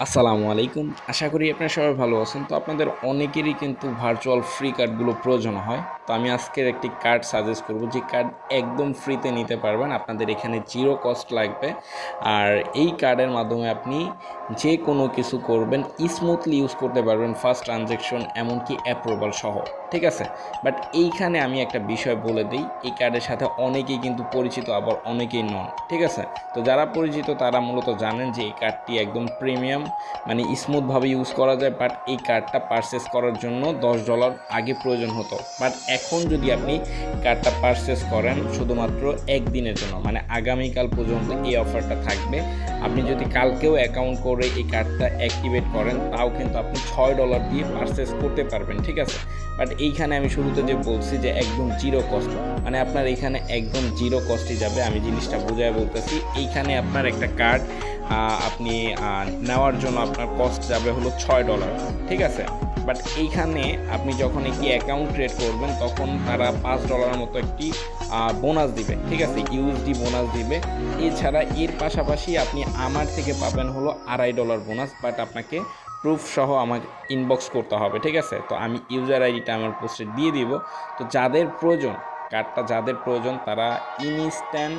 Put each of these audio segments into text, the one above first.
আসসালামু আলাইকুম। আশা করি আপনারা সবাই ভালো আছেন। তো আপনাদের অনেকেরই কিন্তু ভার্চুয়াল ফ্রি কার্ডগুলো প্রয়োজন হয়। তো আমি আজকের একটি কার্ড সাজেস্ট করব, যে কার্ড একদম ফ্রিতে নিতে পারবেন। আপনাদের এখানে জিরো কস্ট লাগবে। আর এই কার্ডের মাধ্যমে আপনি যে কোনো কিছু করবেন, স্মুথলি ইউজ করতে পারবেন, ফার্স্ট ট্রানজ্যাকশন এমনকি অ্যাপ্রুভাল সহ। ঠিক আছে? বাট এইখানে আমি একটা বিষয় বলে দিই, এই কার্ডের সাথে অনেকেই কিন্তু পরিচিত, আবার অনেকেই নন। ঠিক আছে? তো যারা পরিচিত তারা মূলত জানেন যে এই কার্ডটি একদম প্রিমিয়াম, মানে স্মুথভাবে ইউজ করা যায়। বাট এই কার্ডটা পারচেস করার জন্য $10 আগে প্রয়োজন হতো। বাট এখন যদি আপনি কার্ডটা পারচেস করেন শুধুমাত্র একদিনের জন্য, মানে আগামীকাল পর্যন্ত এই অফারটা থাকবে। আপনি যদি কালকেও অ্যাকাউন্ট করে এই কার্ডটা অ্যাক্টিভেট করেন, তাও কিন্তু আপনি $6 দিয়ে পারচেস করতে পারবেন। ঠিক আছে? বাট এইখানে আমি শুরুতে যে বলছি যে একদম জিরো কস্ট, মানে আপনার এখানে একদম জিরো কস্টই যাবে। আমি জিনিসটা বোঝায় বলতেছি, এইখানে আপনার একটা কার্ড আপনি নেওয়ার জন্য আপনার কস্ট যাবে হলো $6। ঠিক আছে? বাট এইখানে আপনি যখন একটি অ্যাকাউন্ট ক্রিয়েট করবেন, তখন তারা $5 মতো একটি বোনাস দিবে। ঠিক আছে? ইউএসডি বোনাস দিবে। এছাড়া এর পাশাপাশি আপনি আমার থেকে পাবেন হলো $2.5 বোনাস। বাট আপনাকে প্রুফ সহ আমাকে ইনবক্স করতে হবে। ঠিক আছে? তো আমি ইউজার আইডিটা আমার পোস্টে দিয়ে দিব। তো যাদের প্রয়োজন, কার্ডটা যাদের প্রয়োজন, তারা ইনস্ট্যান্ট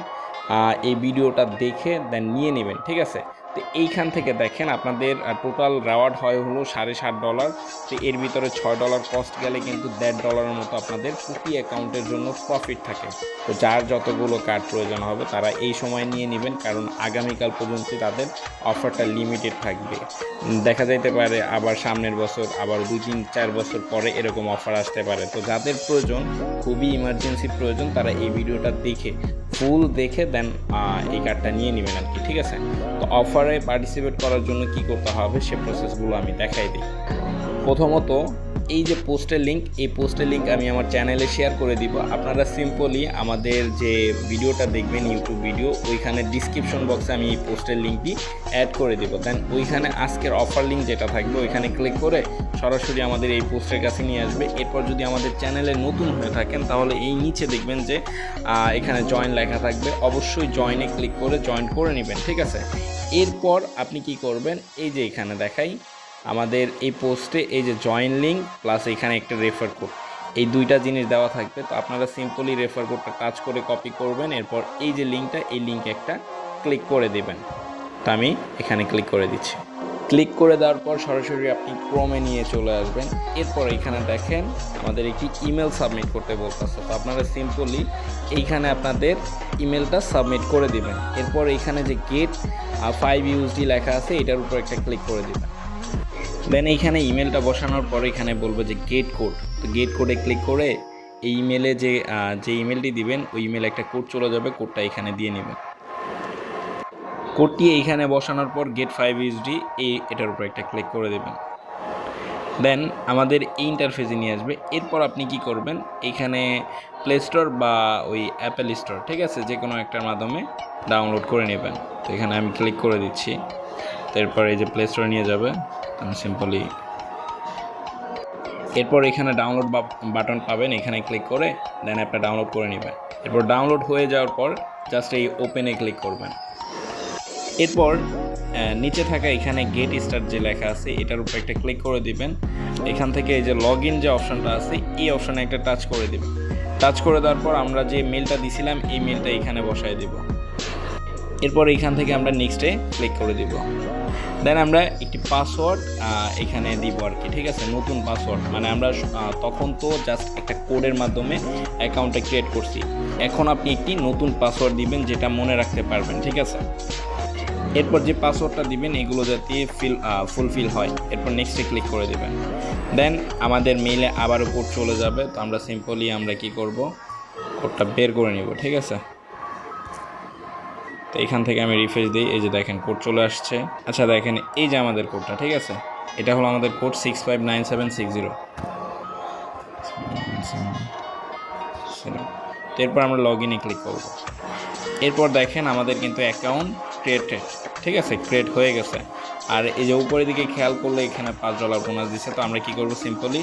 এই ভিডিওটা দেখে দেন নিয়ে নেবেন। ঠিক আছে? তো এইখান থেকে দেখেন আপনাদের টোটাল রেওয়ার্ড হয় হলো $7.5। তো এর ভিতরে $6 কস্ট গেলে কিন্তু $1.5 মতো আপনাদের প্রতি অ্যাকাউন্টের জন্য প্রফিট থাকে। তো যার যতগুলো কার্ড প্রয়োজন হবে তারা এই সময় নিয়ে নেবেন, কারণ আগামীকাল পর্যন্ত তাদের অফারটা লিমিটেড থাকবে। দেখা যাইতে পারে আবার সামনের বছর, আবার 2-3-4 বছর পরে এরকম অফার আসতে পারে। তো যাদের প্রয়োজন, খুবই ইমার্জেন্সি প্রয়োজন, তারা এই ভিডিওটা দেখে ফুল দেখে দেন এই কার্ডটা নিয়ে নেবেন আর কি। ঠিক আছে? তো অফারে পার্টিসিপেট করার জন্য কি করতে হবে সে প্রসেসগুলো আমি দেখাই দিই। প্রথমত, এই যে পোস্টের লিঙ্ক, এই পোস্টের লিঙ্ক আমি আমার চ্যানেলে শেয়ার করে দিব। আপনারা সিম্পলি আমাদের যে ভিডিওটা দেখবেন, ইউটিউব ভিডিও, ওইখানে ডিসক্রিপশন বক্সে আমি এই পোস্টের লিঙ্কটি অ্যাড করে দেব। দেন ওইখানে আজকের অফার লিঙ্ক যেটা থাকবে ওইখানে ক্লিক করে সরাসরি আমাদের এই পোস্টের কাছে নিয়ে আসবে। এরপর যদি আমাদের চ্যানেলে নতুন হয়ে থাকেন, তাহলে এই নিচে দেখবেন যে এখানে জয়েন লেখা থাকবে, অবশ্যই জয়েনে ক্লিক করে জয়েন করে নেবেন। ঠিক আছে? এরপর আপনি কি করবেন, এই যে এখানে দেখাই আমাদের এই পোস্টে এই যে জয়েন লিঙ্ক প্লাস এখানে একটা রেফার কোড, এই দুইটা জিনিস দেওয়া থাকবে। তো আপনারা সিম্পলি রেফার কোডটা টাচ করে কপি করবেন। এরপর এই যে লিঙ্কটা, এই লিঙ্কে একটা ক্লিক করে দেবেন। তো আমি এখানে ক্লিক করে দিচ্ছি। ক্লিক করে দেওয়ার পর সরাসরি আপনি ক্রমে নিয়ে চলে আসবেন। এরপর এখানে দেখেন আমাদের একটি ইমেল সাবমিট করতে বলতেছে। তো আপনারা সিম্পলি এইখানে আপনাদের ইমেলটা সাবমিট করে দিবেন। এরপর এইখানে যে গেট 5 ইউএসডি লেখা আছে, এটার উপর একটা ক্লিক করে দিবেন। দেন এইখানে ইমেলটা বসানোর পর এখানে বলবো যে গেট কোড। তো গেট কোডে ক্লিক করে এই ইমেলে যে ইমেলটি দিবেন, ওই ইমেলে একটা কোড চলে যাবে, কোডটা এখানে দিয়ে নেবেন। কোডটি এইখানে বসানোর পর গেট 5 ইউএসডি এটার উপর একটা ক্লিক করে দেবেন। দেন আমাদের এই ইন্টারফেসে নিয়ে আসবে। এরপর আপনি কি করবেন, এখানে প্লে স্টোর বা ওই অ্যাপেল স্টোর, ঠিক আছে, যে কোনো একটার মাধ্যমে ডাউনলোড করে নেবেন। তো এখানে আমি ক্লিক করে দিচ্ছি। এরপর এই যে প্লে স্টোরে নিয়ে যাবে, আমি সিম্পলি এরপর এখানে ডাউনলোড বাটন পাবেন, এখানে ক্লিক করে দেন অ্যাপটা ডাউনলোড করে নেবেন। এরপর ডাউনলোড হয়ে যাওয়ার পর জাস্ট এই ওপেনে ক্লিক করবেন। এরপর নিচে থাকা এখানে গেট স্টার্ট যে লেখা আছে, এটার উপর একটা ক্লিক করে দিবেন। এখান থেকে এই যে লগ ইন যে অপশানটা আছে, এই অপশানে একটা টাচ করে দিবেন। টাচ করে দেওয়ার পর আমরা যে মেলটা দিছিলাম, এই মেলটা এখানে বসায় দিব। এরপর এইখান থেকে আমরা নেক্সটে ক্লিক করে দিব। দেন আমরা একটি পাসওয়ার্ড এখানে দিব আর কি। ঠিক আছে? নতুন পাসওয়ার্ড, মানে আমরা তখন তো জাস্ট একটা কোডের মাধ্যমে অ্যাকাউন্টটা ক্রিয়েট করছি। এখন আপনি একটি নতুন পাসওয়ার্ড দিবেন, যেটা মনে রাখতে পারবেন। ঠিক আছে? এরপর যে পাসওয়ার্ডটা দিবেন এগুলো যাতে ফুলফিল হয়। এরপর নেক্সটে ক্লিক করে দেবেন। দেন আমাদের মেইলে আবারও কোড চলে যাবে। তো আমরা সিম্পলি আমরা কি করব, কোডটা বের করে নিব। ঠিক আছে? তো এখান থেকে আমি রিফ্রেশ দিই, এই যে দেখেন কোড চলে আসছে। আচ্ছা দেখেন এই যে আমাদের কোডটা, ঠিক আছে, এটা হলো আমাদের কোড 659760। তো এরপর আমরা লগ ইনে ক্লিক করব। এরপর দেখেন আমাদের কিন্তু অ্যাকাউন্ট ক্রিয়েটেড। ঠিক আছে? ক্রিয়েট হয়ে গেছে। আর এই যে উপরের দিকে খেয়াল করলে এখানে $5 বোনাস দিচ্ছে। তো আমরা কি করব, সিম্পলি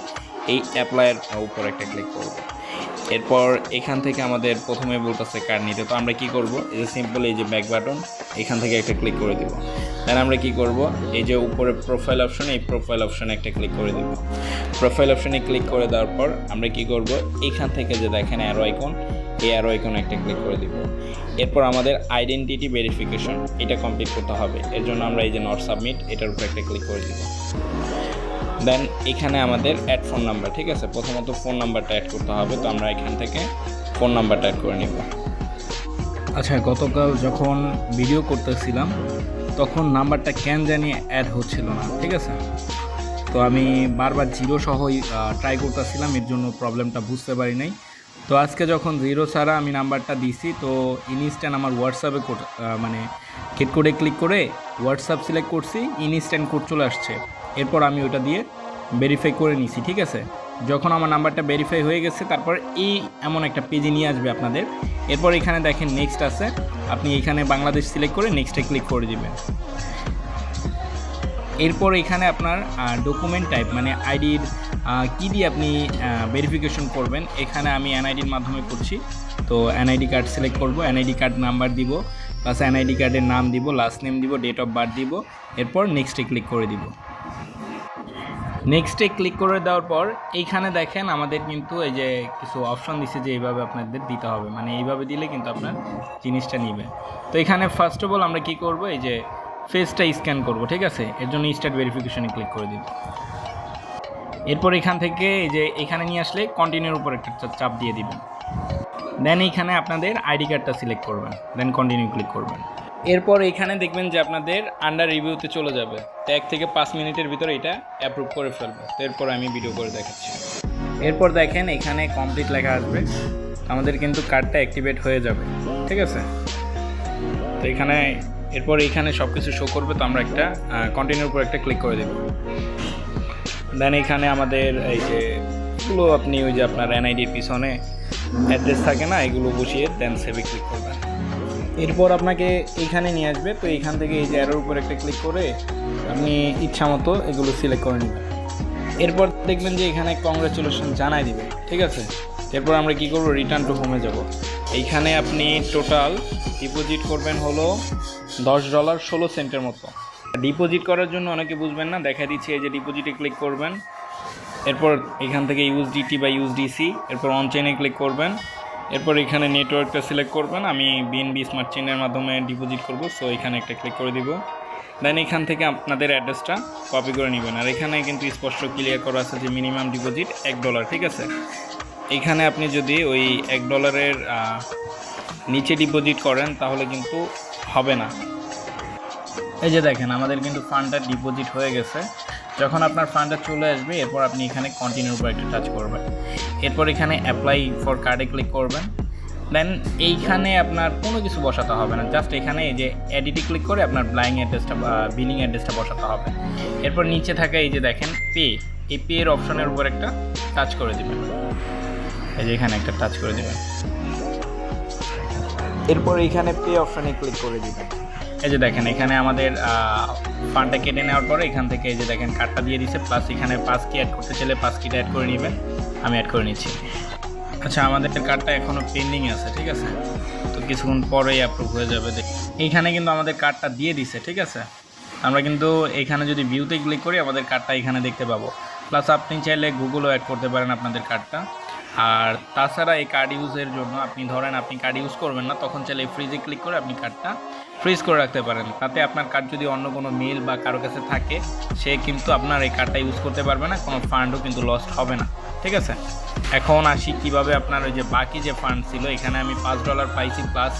এই অ্যাপ্লাইয়ের উপর একটা ক্লিক করব। এরপর এখান থেকে আমাদের প্রথমে বলতেছে কার্ড নিতে, তো আমরা কি করব, এই যে সিম্পল এই যে ব্যাক বাটন এখান থেকে একটা ক্লিক করে দেব। দেন আমরা কি করব, এই যে উপরে প্রোফাইল অপশন, এই প্রোফাইল অপশনে একটা ক্লিক করে দেব। প্রোফাইল অপশনে ক্লিক করে দেওয়ার পর আমরা কি করব, এখান থেকে যে দেখেন অ্যারো আইকন, এই অ্যারো আইকনে একটা ক্লিক করে দেব। এরপর আমাদের আইডেন্টিটি ভেরিফিকেশন এটা কমপ্লিট করতে হবে, এর জন্য আমরা এই যে নট সাবমিট এটার উপর একটা ক্লিক করে দেব। দেন এখানে আমাদের অ্যাড ফোন নাম্বার, ঠিক আছে, প্রথমত ফোন নাম্বারটা অ্যাড করতে হবে, তো আমরা এখান থেকে ফোন নাম্বারটা অ্যাড করে নেব। আচ্ছা, গতকাল যখন ভিডিও করতেছিলাম তখন নাম্বারটা কেন জানি অ্যাড হচ্ছিল না, ঠিক আছে। তো আমি বারবার জিরো সহই ট্রাই করতেছিলাম, এর জন্য প্রবলেমটা বুঝতে পারি নাই। তো আজকে যখন জিরো ছাড়া আমি নাম্বারটা দিছি, তো ইনস্ট্যান্ট আমার হোয়াটসঅ্যাপে মানে গেট কোডে ক্লিক করে হোয়াটসঅ্যাপ সিলেক্ট করছি, ইনস্ট্যান্ট কোড চলে আসছে। এরপর আমি ওটা দিয়ে ভেরিফাই করে নিছি, ঠিক আছে। যখন আমার নাম্বারটা ভেরিফাই হয়ে গেছে, তারপর এই এমন একটা পেজে নিয়ে আসবে আপনাদের। এরপর এখানে দেখেন নেক্সট আছে, আপনি এখানে বাংলাদেশ সিলেক্ট করে নেক্সটে ক্লিক করে দিবেন। এরপর এখানে আপনার ডকুমেন্ট টাইপ মানে আইডির কী দিয়ে আপনি ভেরিফিকেশন করবেন, এখানে আমি এনআইডির মাধ্যমে করছি। তো এনআইডি কার্ড সিলেক্ট করব, এনআইডি কার্ড নাম্বার দিব, প্লাস এনআইডি কার্ডের নাম দিব, লাস্ট নেম দিব, ডেট অফ বার্থ দিব। এরপর নেক্সটে ক্লিক করে দিব। নেক্সটে ক্লিক করে দেওয়ার পর এইখানে দেখেন আমাদের কিন্তু এই যে কিছু অপশন দিছে যে এইভাবে আপনাদের দিতে হবে, মানে এইভাবে দিলে কিন্তু আপনার জিনিসটা নিবে। তো এখানে ফার্স্ট অফ অল আমরা কি করব, এই যে ফেসটা স্ক্যান করব, ঠিক আছে। এর জন্য স্টার্ট ভেরিফিকেশনে ক্লিক করে দিব। এরপর এখান থেকে এই যে এখানে নিয়ে আসলে কন্টিনিউর উপর একটা চাপ দিয়ে দিবেন। দেন এইখানে আপনাদের আইডি কার্ডটা সিলেক্ট করবেন, দেন কন্টিনিউ ক্লিক করবেন। এরপর এখানে দেখবেন যে আপনাদের আন্ডার রিভিউতে চলে যাবে, তো 1 থেকে 5 মিনিটের ভিতরে এটা অ্যাপ্রুভ করে ফেলবে। তো এরপর আমি ভিডিও করে দেখাচ্ছি। এরপর দেখেন এখানে কমপ্লিট লেখা আসবে, আমাদের কিন্তু কার্ডটা অ্যাক্টিভেট হয়ে যাবে, ঠিক আছে। তো এখানে এরপর এখানে সব কিছু শো করবে, তো আমরা একটা কন্টিনিউর উপর একটা ক্লিক করে দেব। দেন এখানে আমাদের এই যে এগুলো আপনি ওই যে আপনার এনআইডির পিছনে অ্যাড্রেস থাকে না, এগুলো বসিয়ে দেন সেভে ক্লিক করবেন। এরপর আপনাকে এইখানে নিয়ে আসবে, তো এইখান থেকে এই যে অ্যারোর উপর একটা ক্লিক করে আপনি ইচ্ছা মতো এগুলো সিলেক্ট করে নেবেন। এরপর দেখবেন যে এখানে কংগ্রাচুলেশন জানাই দিবে, ঠিক আছে। এরপর আমরা কি করব, রিটার্ন টু হোমে যাব। এইখানে আপনি টোটাল ডিপোজিট করবেন হলো $10.16 মতো। ডিপোজিট করার জন্য অনেকে বুঝবেন না, দেখা দিচ্ছি এই যে ডিপোজিটে ক্লিক করবেন। এরপর এখান থেকে ইউএসডিটি বা ইউএসডিসি, এরপর অন চেইনে ক্লিক করবেন। এরপর এখানে নেটওয়ার্কটা সিলেক্ট করবেন, আমি বিএনবি স্মার্ট চেইনের মাধ্যমে ডিপোজিট করব, সো এখানে একটা ক্লিক করে দিব। দেন এখান থেকে আপনাদের অ্যাড্রেসটা কপি করে নেবেন। আর এখানে কিন্তু স্পষ্ট ক্লিয়ার করা আছে যে মিনিমাম ডিপোজিট $1, ঠিক আছে। এখানে আপনি যদি ওই $1 নিচে ডিপোজিট করেন তাহলে কিন্তু হবে না। এই যে দেখেন আমাদের কিন্তু ফান্ডটা ডিপোজিট হয়ে গেছে। যখন আপনার ফান্ডটা চলে আসবে, এরপর আপনি এখানে কন্টিনিউর উপর একটা টাচ করবেন। এরপর এখানে অ্যাপ্লাই ফর কার্ডে ক্লিক করবেন। দেন এইখানে আপনার কোনো কিছু বসাতে হবে না, জাস্ট এখানে এই যে এডিটে ক্লিক করে আপনার ব্লাইং অ্যাড্রেসটা বা বিলিং অ্যাড্রেসটা বসাতে হবে। এরপর নিচে থাকা এই যে দেখেন পে, এই পে এর অপশনের উপর একটা টাচ করে দেবেন, এই যে এখানে একটা টাচ করে দেবেন। এরপর এইখানে পে অপশনে ক্লিক করে দিবেন। এই যে দেখেন এখানে আমাদের ফান্ডটা কেটে নেওয়ার পরে এখান থেকে এই যে দেখেন কার্ডটা দিয়ে দিচ্ছে, প্লাস এখানে 5 কি অ্যাড করতে চাইলে 5 কিটা অ্যাড করে নেবেন। আমি অ্যাড করে নিচ্ছি। আচ্ছা, আমাদের কার্ডটা এখনও পেন্ডিং আছে, ঠিক আছে, তো কিছুক্ষণ পরেই অ্যাপ্রুভ হয়ে যাবে। এইখানে কিন্তু আমাদের কার্ডটা দিয়ে দিছে, ঠিক আছে। আমরা কিন্তু এখানে যদি ভিউতে ক্লিক করি আমাদের কার্ডটা এখানে দেখতে পাবো। প্লাস আপনি চাইলে গুগলও অ্যাড করতে পারেন আপনাদের কার্ডটা। আর তাছাড়া এই কার্ড ইউজের জন্য আপনি ধরেন আপনি কার্ড ইউজ করবেন না, তখন চাইলে ফ্রিজে ক্লিক করে আপনি কার্ডটা ফ্রিজ করে রাখতে পারেন। তাতে আপনার কার্ড যদি অন্য কোনো মেল বা কারো কাছে থাকে, সে কিন্তু আপনার এই কার্ডটা ইউজ করতে পারবে না, কোনো ফান্ডও কিন্তু লস্ট হবে না, ঠিক আছে। এখন আসি কিভাবে আপনার ওই যে বাকি যে ফান্ড ছিল, এখানে আমি $5 পাইছি, প্লাস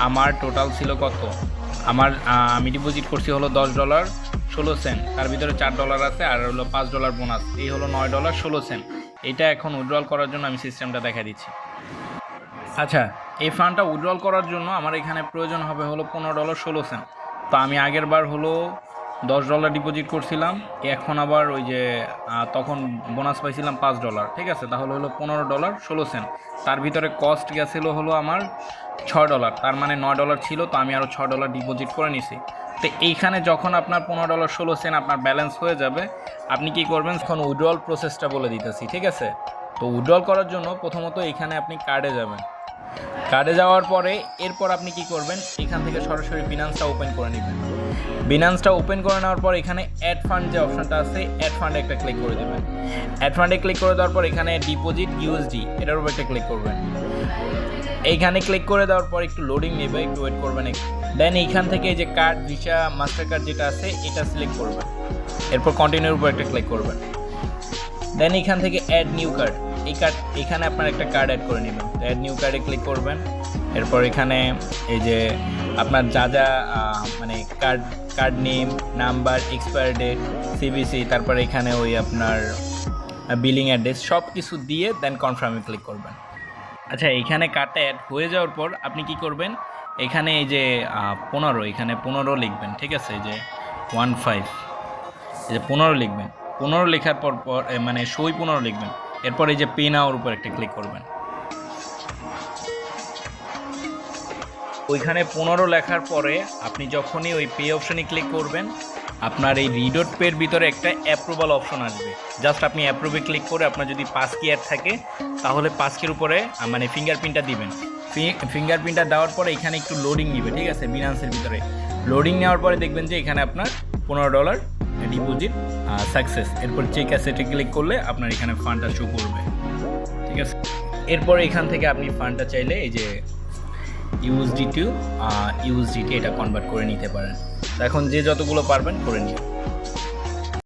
আমার টোটাল ছিল কত, আমি ডিপোজিট করছি হলো $10.16, তার ভিতরে $4 আছে আর হলো $5 বোনাস, এই হলো $9.16। এটা এখন উইথড্রল করার জন্য আমি সিস্টেমটা দেখা দিচ্ছি। আচ্ছা, এই ফান্ডটা উইথড্রল করার জন্য আমার এখানে প্রয়োজন হবে হলো $15.16। তো আমি আগের বার হলো $10 ডিপোজিট করছিলাম, এখন আবার ওই যে তখন বোনাস পাইছিলাম $5, ঠিক আছে। তাহলে হলো $15.16। তার ভিতরে কস্ট গেছিলো হলো আমার $6, তার মানে $9 ছিল, তো আমি আরও $6 ডিপোজিট করে নিছি। তো এইখানে যখন আপনার $15.16 আপনার ব্যালেন্স হয়ে যাবে, আপনি কি করবেন, এখন উইথড্রল প্রসেসটা বলে দিতেছি, ঠিক আছে। তো উইথড্রল করার জন্য প্রথমত এখানে আপনি কার্ডে যাবেন, কার্ডে যাওয়ার পরে এরপর আপনি কি করবেন, এখান থেকে সরাসরি বিনান্সটা ওপেন করে নেবেন। বিনান্সটা ওপেন করে নেওয়ার পর এখানে অ্যাড ফান্ড যে অপশনটা আছে, অ্যাড ফান্ডে একটা ক্লিক করে দেবেন। অ্যাড ফান্ডে ক্লিক করে দেওয়ার পর এখানে ডিপোজিট ইউএসডি এটার উপর একটা ক্লিক করবেন। এইখানে ক্লিক করে দেওয়ার পর একটু লোডিং নেবে, একটু ওয়েট করবেন। দেন এইখান থেকে এই যে কার্ড, ভিসা, মাস্টার কার্ড যেটা আছে এটা সিলেক্ট করবেন। এরপর কন্টিনিউর উপর একটা ক্লিক করবেন। দেন এখান থেকে অ্যাড নিউ কার্ড, এই কার্ড এখানে আপনার একটা কার্ড অ্যাড করে নেবেন। অ্যাড নিউ কার্ডে ক্লিক করবেন। এরপর এখানে এই যে আপনার যা যা মানে card name, number, expire date, সিবিসি, তারপর এখানে ওই আপনার বিলিং অ্যাড্রেস সব কিছু দিয়ে দেন কনফার্মে ক্লিক করবেন। আচ্ছা, এখানে কার্ডটা অ্যাড হয়ে যাওয়ার পর আপনি কি করবেন, এখানে এই যে 15, এখানে 15 লিখবেন, ঠিক আছে? এই যে 15, এই যে 15 লিখবেন। 15 লেখার পর মানে সই 15 লিখবেন। এরপর এই যে পে নাওর উপর একটা ক্লিক করবেন। ওইখানে 15 লেখার পরে আপনি যখনই ওই পে অপশনে ক্লিক করবেন, আপনার এই রিডট পের ভিতরে একটা অ্যাপ্রুভাল অপশন আসবে। জাস্ট আপনি অ্যাপ্রুভে ক্লিক করে আপনার যদি পাস কি অ্যাড থাকে তাহলে পাস কির উপরে মানে ফিঙ্গারপ্রিন্টটা দিবেন। ফিঙ্গারপ্রিন্টটা দেওয়ার পরে এখানে একটু লোডিং নিবে, ঠিক আছে? বিনান্সের ভিতরে লোডিং নেওয়ার পরে দেখবেন যে এখানে আপনার $15 ডিপোজিট সাকসেস। এরপর চেক অ্যাসেটে ক্লিক করলে আপনার এখানে ফান্ডটা শো করবে, ঠিক আছে? এরপর এখান থেকে আপনি ফান্ডটা চাইলে এই যে ইউএসডি টু ইউএসডিটি এটা কনভার্ট করে নিতে পারেন। এখন যে যতগুলো পারবেন করে নিন।